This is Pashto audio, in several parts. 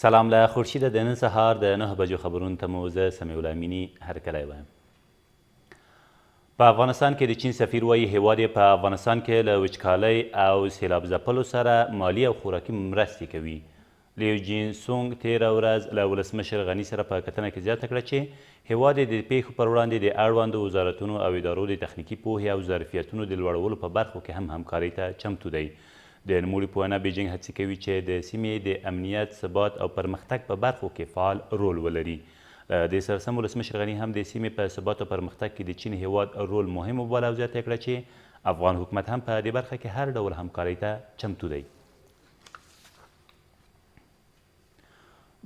سلام له خورشیده د نن سهار د 9 بجو خبرونو ته مو زه سمیع الله امینی هرکلی وایم. په افغانستان کې د چین سفیر وایي هیواد یې په افغانستان کې له وچکالۍ او سیلاب ځپلو سره مالي او خوراکي مرستې کوي. لیو جین سونګ تېره ورځ له ولسمشر غني سره په کتنه کې زیاته کړه چې هیواد یې د پیښو پر وړاندې د اړوندو وزارتونو او ادارو د تخنیکي پوهې او ظرفیتونو د لوړولو په برخو کې هم همکارۍ ته چمتو دی. د نوموړي په وینا بیجینګ هڅې کوي چې د سیمې د امنیت، ثبات او پرمختګ په برخو کې فعال رول ولري. له دې سره سم ولسمشر غني هم د سیمې په ثبات او پرمختګ کې د چین هیواد رول مهم وباله او زیاته کړه چې افغان حکومت هم په دې برخه کې هر ډول همکارۍ ته چمتو دی.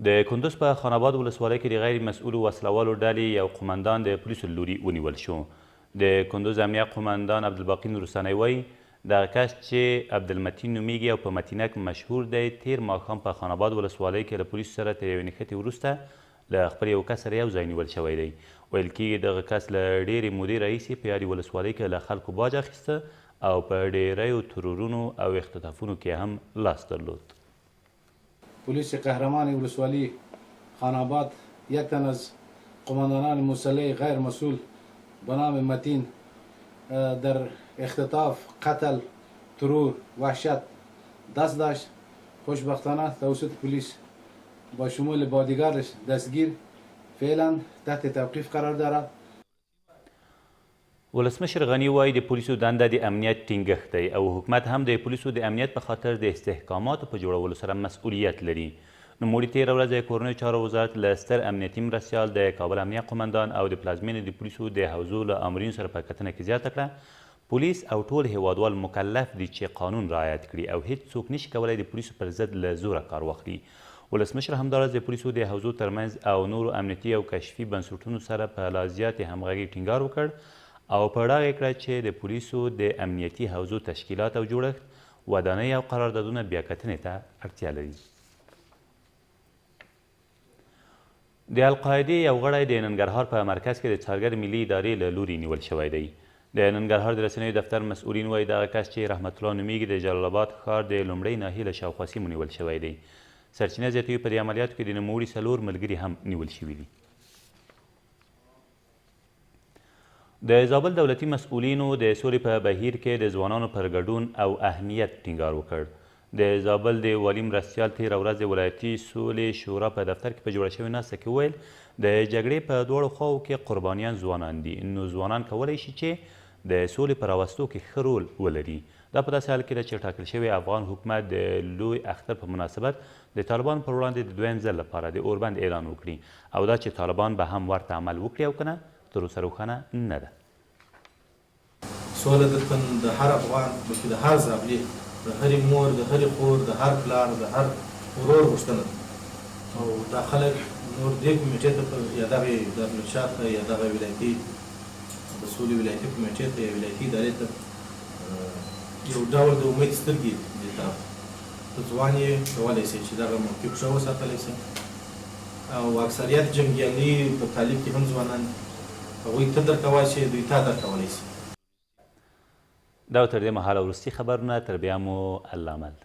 د کندوز په خان آباد ولسوالۍ کې د غیر مسؤلو وسلوالو ډلې یو قمندان د پولیسو له لوري ونیول شو. د کندوز امنیه قمندان عبدالباقي نورستانی وایي دغه کس چې عبدالمتین نومیږي او په متینک مشهور دی تیر ماښام په خان آباد ولسوالۍ کې له پولیسو سره تر یوې نښتې وروسته له خپل یو کس سره یو ځای نیول شوی دی. ویل کېږي دغه کس له ډېرې مودې راهیسې په یادې ولسوالۍ کې له خلکو باج اخیسته او په ډېریو ترورونو او اختطافونو کې هم لاس درلود. پلیس قهرمان ولسوالی خان آباد یک تن از قماندانان مسلح غیر مسئول به نام متین در اختطاف، قتل، ترور، وحشت دست داشت. خوشبختانه توسط پلیس با شمول بادیگاردش دستگیر فعلا تحت توقیف قرار دارد. ولسمشر غني وایي د پولیسو دنده د امنیت ټینګښت دی او حکومت هم د پولیسو د امنیت په خاطر د استحکاماتو په جوړولو سره مسؤلیت لري. نوموړي تېره ورځ د کورنیو چارو وزارت له ستر امنیتي مرستیال د کابل امنیه قمندان او د پلازمینې د پولیسو د حوزو له آمرینو سره په کتنه کې زیاته کړه پولیس او ټول هیوادوال مکلف دي چې قانون رعایت کړي او هیڅ څوک نشي کولی د پولیسو پر ضد له زوره کار واخلي. ولسمشر همداراز د پولیسو د حوزو ترمنځ او نورو امنیتي او کشفي بنسټونو سره په لا زیاتې همغږۍ ټینګار وکړ او په ډاګه کړه چې د پولیسو د امنیتي حوزو تشکیلات او جوړښت ودانۍ او قراردادونه بیاکتنې ته اړتیا لري. د القاعدې یو غړی د ننګرهار په مرکز کې د څارګر ملي ادارې له لوري نیول شوی دی. د ننګرهار د رسنیو دفتر مسؤلین وایي دغه کس چې رحمت الله نومیږي د جلال آباد ښار د لومړۍ ناحیې له شاوخوا سیمو نیول شوی دی. سرچینه زیاتوي په دې عملیاتو کې د نوموړي 4 ملګري هم نیول شوي دي. د زابل دولتي مسؤلینو د سولې په بهیر کې د ځوانانو پر ګډون او اهمیت ټینګار وکړ. د زابل د والي مرستیال تېره ورځ د ولایتي سولې شورا په دفتر کې په جوړه شوې ناسته کې وویل د جګړې په دواړو خواو کې قربانیان ځوانان دي نو ځوانان کولی شي چې د سولې په راوستو کې ښه رول ولري. دا په داسې حال کې ده چې ټاکل شوی افغان حکومت د لوی اختر په مناسبت د طالبان پر وړاندې د دویم ځل لپاره د اوربند اعلان وکړي او دا چې طالبان به هم ورته عمل وکړي او که نه تر اوسه روښانه نه ده. سوله دلته د هر افغان بلکې د هر زابلي د هرې مور د هرې خور د هر پلار د هر ورور غوښتنه ده او دا خلک نور دې کمیټې ته یا دغې دارالارشاد ته یا دغه ولایتي د سولې ولایتي کمیټې ته یا ولایتي ادارې ته یو ډول د امید سترګې دې طرف ته ځوان یې کولی شي چې دغه موقف ښه وساتلی شي او اکثریت جنګیالي په طالب کې هم ځوانان هغوی ته درکولی شي دوی تا درکولی شي. دا تر دې مهاله وروستي خبرونه تر بیا مو الله مل.